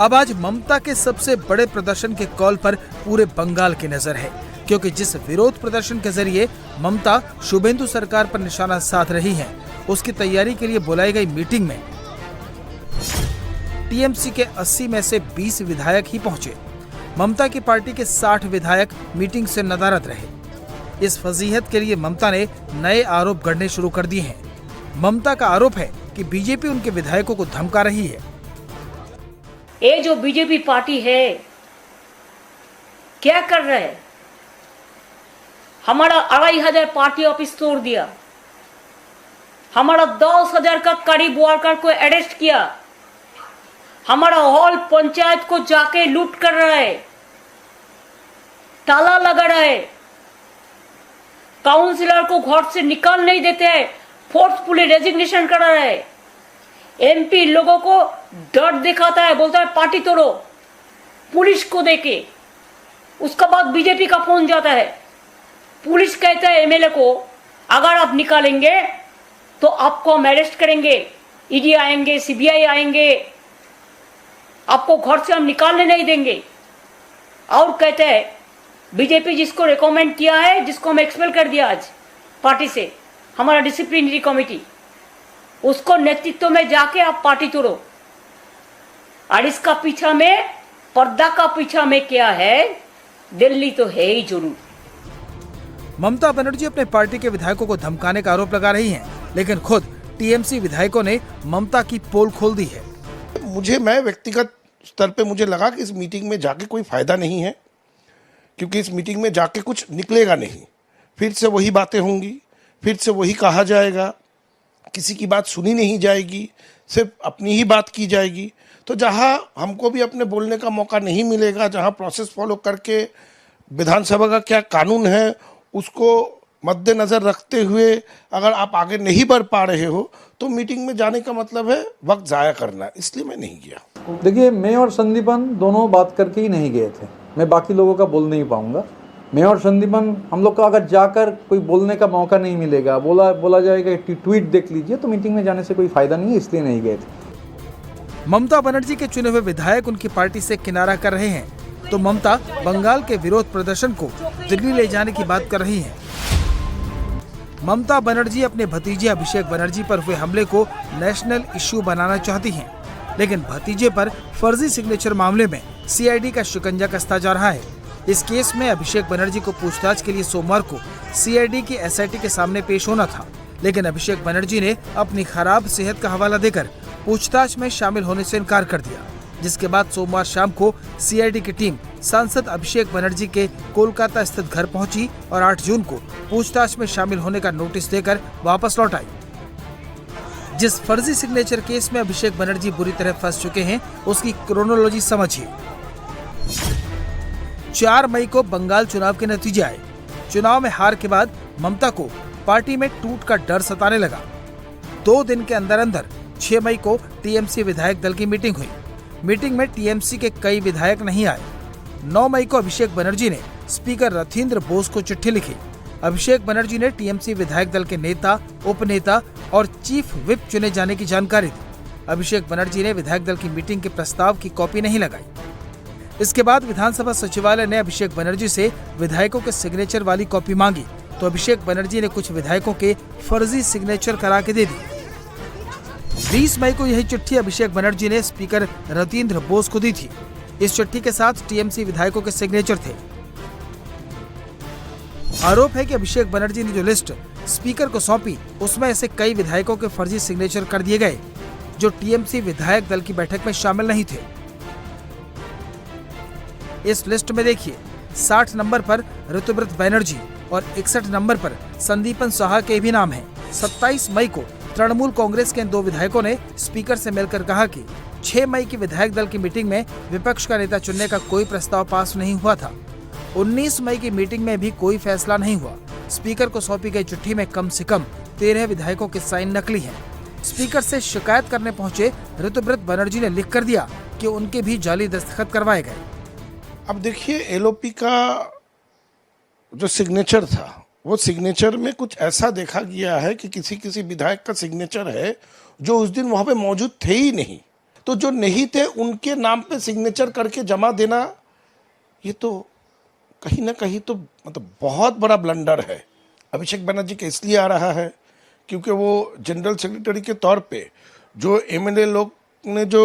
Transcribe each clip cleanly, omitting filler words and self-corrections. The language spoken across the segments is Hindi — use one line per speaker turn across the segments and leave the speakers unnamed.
अब आज ममता के सबसे बड़े प्रदर्शन के कॉल पर पूरे बंगाल की नजर है, क्योंकि जिस विरोध प्रदर्शन के जरिए ममता शुभेंदु सरकार पर निशाना साध रही हैं, उसकी तैयारी के लिए बुलाई गई मीटिंग में टीएमसी के 80 में से 20 विधायक ही पहुंचे। ममता की पार्टी के 60 विधायक मीटिंग से नदारद रहे। इस फजीहत के लिए ममता ने नए आरोप गढ़ने शुरू कर दिए हैं। ममता का आरोप है कि बीजेपी उनके विधायकों को धमका रही है।
ये जो बीजेपी पार्टी है क्या कर रहा है? हमारा 2500 पार्टी ऑफिस तोड़ दिया, हमारा 10,000 का करीब वर्कर को अरेस्ट किया, हमारा हॉल पंचायत को जाके लूट कर रहा है, ताला लगा रहा है, काउंसिलर को घर से निकाल नहीं देते हैं, फोर्सफुली रेजिग्नेशन कर रहा है, एमपी लोगों को डर दिखाता है, बोलता है पार्टी तोड़ो, पुलिस को देके। उसका बाद बीजेपी का फोन जाता है, पुलिस कहता है एमएलए को अगर आप निकालेंगे तो आपको हम अरेस्ट करेंगे, ईडी आएंगे, सीबीआई आएंगे, आपको घर से हम निकालने नहीं देंगे। और कहते हैं बीजेपी जिसको रिकमेंड किया है, जिसको हम एक्सपेल कर दिया आज पार्टी से, हमारा डिसिप्लिनरी कमेटी, उसको नेतृत्व में जाके आप पार्टी तोड़ो। और इसका पीछा में, पर्दा का पीछा में क्या है, दिल्ली तो है ही जरूर।
ममता बनर्जी अपने पार्टी के विधायकों को धमकाने का आरोप लगा रही हैं, लेकिन खुद टीएमसी विधायकों ने ममता की पोल खोल दी है।
मैं व्यक्तिगत स्तर पे मुझे लगा कि इस मीटिंग में जाके कोई फायदा नहीं है, क्योंकि इस मीटिंग में जाके कुछ निकलेगा नहीं। फिर से वही बातें होंगी, फिर से वही कहा जाएगा, किसी की बात सुनी नहीं जाएगी, सिर्फ अपनी ही बात की जाएगी। तो जहां हमको भी अपने बोलने का मौका नहीं मिलेगा, जहां प्रोसेस फॉलो करके विधानसभा का क्या कानून है उसको मद्देनजर रखते हुए अगर आप आगे नहीं बढ़ पा रहे हो तो मीटिंग में जाने का मतलब है वक्त जाया करना, इसलिए मैं नहीं गया।
देखिए, मैं और संदीपन दोनों बात करके ही नहीं गए थे, मैं बाकी लोगों का बोल नहीं पाऊंगा। मैं और संदीपन, हम लोग का अगर जाकर कोई बोलने का मौका नहीं मिलेगा, बोला जाएगा ट्वीट देख लीजिए, तो मीटिंग में जाने से कोई फायदा नहीं है, इसलिए नहीं गए थे।
ममता बनर्जी के चुने हुए विधायक उनकी पार्टी से किनारा कर रहे हैं, तो ममता बंगाल के विरोध प्रदर्शन को दिल्ली ले जाने की बात कर रही हैं। ममता बनर्जी अपने भतीजे अभिषेक बनर्जी पर हुए हमले को नेशनल इश्यू बनाना चाहती हैं, लेकिन भतीजे पर फर्जी सिग्नेचर मामले में सीआईडी का शिकंजा कसता जा रहा है। इस केस में अभिषेक बनर्जी को पूछताछ के लिए सोमवार को सीआईडी की एसआईटी के सामने पेश होना था, लेकिन अभिषेक बनर्जी ने अपनी खराब सेहत का हवाला देकर पूछताछ में शामिल होने से इनकार कर दिया, जिसके बाद सोमवार शाम को सीआईडी की टीम सांसद अभिषेक बनर्जी के कोलकाता स्थित घर पहुंची और 8 जून को पूछताछ में शामिल होने का नोटिस देकर वापस लौट आई। जिस फर्जी सिग्नेचर केस में अभिषेक बनर्जी बुरी तरह फंस चुके हैं, उसकी क्रोनोलॉजी समझिए। 4 मई को बंगाल चुनाव के नतीजे आए। चुनाव में हार के बाद ममता को पार्टी में टूट का डर सताने लगा। 2 दिन के अंदर अंदर 6 मई को टीएमसी विधायक दल की मीटिंग हुई। मीटिंग में टीएमसी के कई विधायक नहीं आए। 9 मई को अभिषेक बनर्जी ने स्पीकर रथिंद्र बोस को चिट्ठी लिखी। अभिषेक बनर्जी ने टीएमसी विधायक दल के नेता, उपनेता और चीफ व्हिप चुने जाने की जानकारी दी। अभिषेक बनर्जी ने विधायक दल की मीटिंग के प्रस्ताव की कॉपी नहीं लगाई। इसके बाद विधानसभा सचिवालय ने अभिषेक बनर्जी से विधायकों के सिग्नेचर वाली कॉपी मांगी, तो अभिषेक बनर्जी ने कुछ विधायकों के फर्जी सिग्नेचर करा के दे दी। 20 मई को यही चिट्ठी अभिषेक बनर्जी ने स्पीकर रथिंद्र बोस को दी थी। इस चिट्ठी के साथ टीएमसी विधायकों के सिग्नेचर थे। आरोप है कि अभिषेक बनर्जी ने जो लिस्ट स्पीकर को सौंपी, उसमें ऐसे कई विधायकों के फर्जी सिग्नेचर कर दिए गए जो टीएमसी विधायक दल की बैठक में शामिल नहीं थे। इस लिस्ट में देखिए, 60 नंबर पर ऋतुव्रत बनर्जी और 61 नंबर पर संदीपन साहा के भी नाम हैं। 27 मई को तृणमूल कांग्रेस के इन 2 विधायकों ने स्पीकर से मिलकर कहा कि 6 मई की विधायक दल की मीटिंग में विपक्ष का नेता चुनने का कोई प्रस्ताव पास नहीं हुआ था। 19 मई की मीटिंग में भी कोई फैसला नहीं हुआ। स्पीकर को सौंपी गई चिट्ठी में कम से कम 13 विधायकों के साइन नकली हैं। स्पीकर से शिकायत करने पहुंचे ऋतुव्रत बनर्जी ने लिख कर दिया कि उनके भी जाली दस्तखत करवाए गए।
अब देखिए, एलओपी का जो सिग्नेचर था, वो सिग्नेचर में कुछ ऐसा देखा गया है कि किसी विधायक का सिग्नेचर है जो उस दिन वहां पे मौजूद थे ही नहीं। तो जो नहीं थे उनके नाम पे सिग्नेचर करके जमा देना, ये तो कहीं ना कहीं तो मतलब बहुत बड़ा ब्लंडर है। अभिषेक बनर्जी का इसलिए आ रहा है क्योंकि वो जनरल सेक्रेटरी के तौर पे जो एमएलए लोग ने जो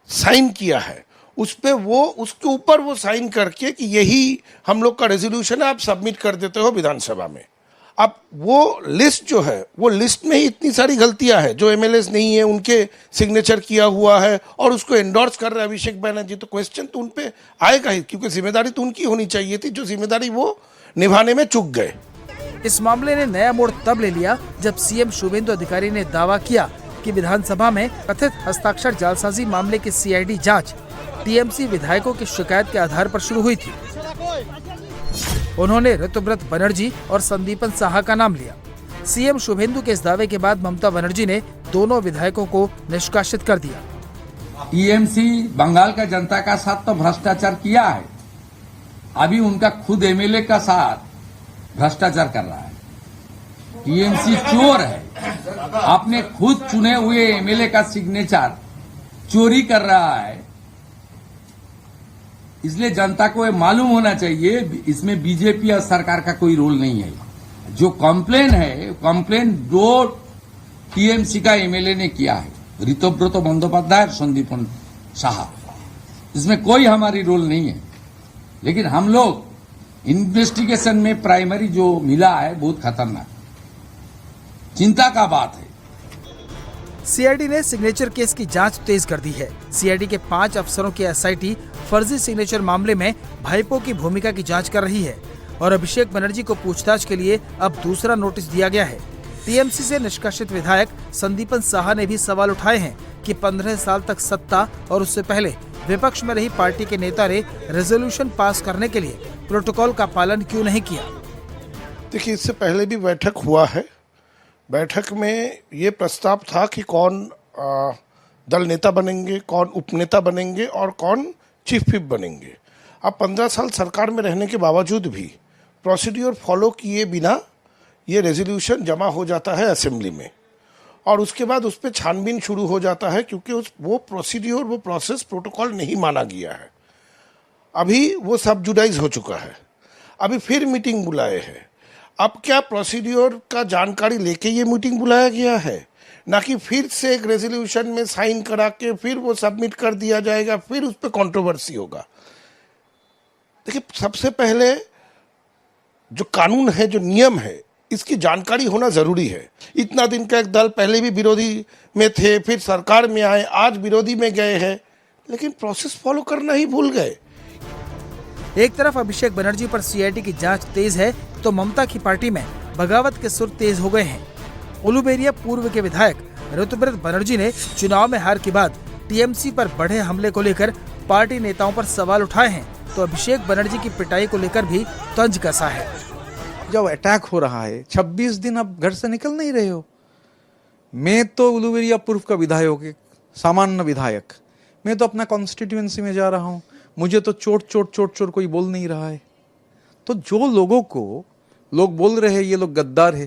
साइन किया है उस पे वो उसके ऊपर वो साइन करके कि यही हम लोग का रेजोल्यूशन है, आप सबमिट कर देते हो विधानसभा में। अब वो लिस्ट जो है, वो लिस्ट में ही इतनी सारी गलतियां हैं, जो एमएलएस नहीं है उनके सिग्नेचर किया हुआ है और उसको एंडोर्स कर रहे हैं अभिषेक बनर्जी, तो क्वेश्चन तो उन पे आएगा ही, क्योंकि जिम्मेदारी तो उनकी होनी चाहिए थी, जो जिम्मेदारी वो निभाने में चूक गए।
इस मामले ने नया मोड़ तब ले लिया जब सीएम शुभेंदु अधिकारी ने दावा किया कि विधानसभा में कथित हस्ताक्षर जालसाजी मामले की सीआईडी जांच टीएमसी विधायकों की शिकायत के आधार पर शुरू हुई थी। उन्होंने ऋतुव्रत बनर्जी और संदीपन साहा का नाम लिया। सीएम शुभेंदु के इस दावे के बाद ममता बनर्जी ने दोनों विधायकों को निष्कासित कर दिया।
टीएमसी बंगाल का जनता का साथ तो भ्रष्टाचार किया है, अभी उनका खुद एमएलए का साथ भ्रष्टाचार कर रहा है। टीएमसी चोर है, अपने खुद चुने हुए एमएलए का सिग्नेचर चोरी कर रहा है, इसलिए जनता को ये मालूम होना चाहिए इसमें बीजेपी और सरकार का कोई रोल नहीं है। जो कंप्लेन है, कंप्लेन दो टीएमसी का एमएलए ने किया है, ऋतुव्रत बंदोपाध्याय और संदीपन साहा, इसमें कोई हमारी रोल नहीं है। लेकिन हम लोग इन्वेस्टिगेशन में प्राइमरी जो मिला है बहुत खतरनाक, चिंता का बात है।
सीआईडी ने सिग्नेचर केस की जांच तेज कर दी है। सीआईडी के 5 अफसरों की एसआईटी फर्जी सिग्नेचर मामले में भाईपो की भूमिका की जांच कर रही है और अभिषेक बनर्जी को पूछताछ के लिए अब दूसरा नोटिस दिया गया है। टीएमसी से निष्कासित विधायक संदीपन साहा ने भी सवाल उठाए हैं कि 15 साल तक सत्ता और उससे पहले विपक्ष में रही पार्टी के नेता ने रेजोल्यूशन पास करने के लिए प्रोटोकॉल का पालन क्यों नहीं किया।
देखिए, इससे पहले भी बैठक हुआ है। बैठक में ये प्रस्ताव था कि कौन दल नेता बनेंगे, कौन उपनेता बनेंगे और कौन चीफ व्हिप बनेंगे। अब 15 साल सरकार में रहने के बावजूद भी प्रोसीड्यूर फॉलो किए बिना ये रेजोल्यूशन जमा हो जाता है असेंबली में और उसके बाद उस पर छानबीन शुरू हो जाता है, क्योंकि वो प्रोसीड्यूर, वो प्रोसेस, प्रोटोकॉल नहीं माना गया है। अभी वो सब जुडाइज हो चुका है, अभी फिर मीटिंग बुलाए हैं। अब क्या प्रोसीड्यूर का जानकारी लेके ये मीटिंग बुलाया गया है, ना कि फिर से एक रेजोल्यूशन में साइन करा के फिर वो सबमिट कर दिया जाएगा, फिर उस पर कंट्रोवर्सी होगा। देखिए, सबसे पहले जो कानून है, जो नियम है, इसकी जानकारी होना जरूरी है। इतना दिन का एक दल पहले भी विरोधी में थे, फिर सरकार में आए, आज विरोधी में गए हैं, लेकिन प्रोसेस फॉलो करना ही भूल गए।
एक तरफ अभिषेक बनर्जी पर सीआईडी की जांच तेज है तो ममता की पार्टी में बगावत के सुर तेज हो गए हैं। उलूबेरिया पूर्व के विधायक ऋतुव्रत बनर्जी ने चुनाव में हार के बाद टीएमसी पर बढ़े हमले को लेकर पार्टी नेताओं पर सवाल उठाए हैं, तो अभिषेक बनर्जी की पिटाई को लेकर भी तंज कसा है।
जब अटैक हो रहा है, 26 दिन आप घर से निकल नहीं रहे हो। मैं तो उलूबेरिया पूर्व का विधायक, सामान्य विधायक, मैं तो अपना कॉन्स्टिट्यूएंसी में जा रहा हूँ, मुझे तो चोट कोई बोल नहीं रहा है। तो जो लोगों को लोग बोल रहे हैं ये लोग गद्दार है,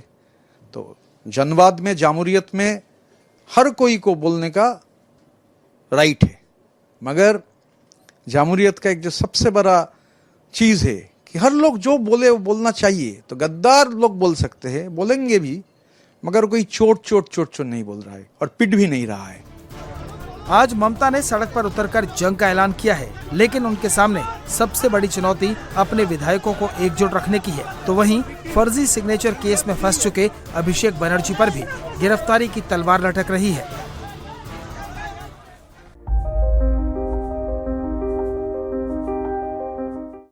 तो जनवाद में, जामूरियत में हर कोई को बोलने का राइट है, मगर जामूरियत का एक जो सबसे बड़ा चीज है कि हर लोग जो बोले वो बोलना चाहिए। तो गद्दार लोग बोल सकते हैं, बोलेंगे भी, मगर कोई चोट नहीं बोल रहा है और पिट भी नहीं रहा है।
आज ममता ने सड़क पर उतरकर जंग का ऐलान किया है, लेकिन उनके सामने सबसे बड़ी चुनौती अपने विधायकों को एकजुट रखने की है। तो वहीं फर्जी सिग्नेचर केस में फंस चुके अभिषेक बनर्जी पर भी गिरफ्तारी की तलवार लटक रही है।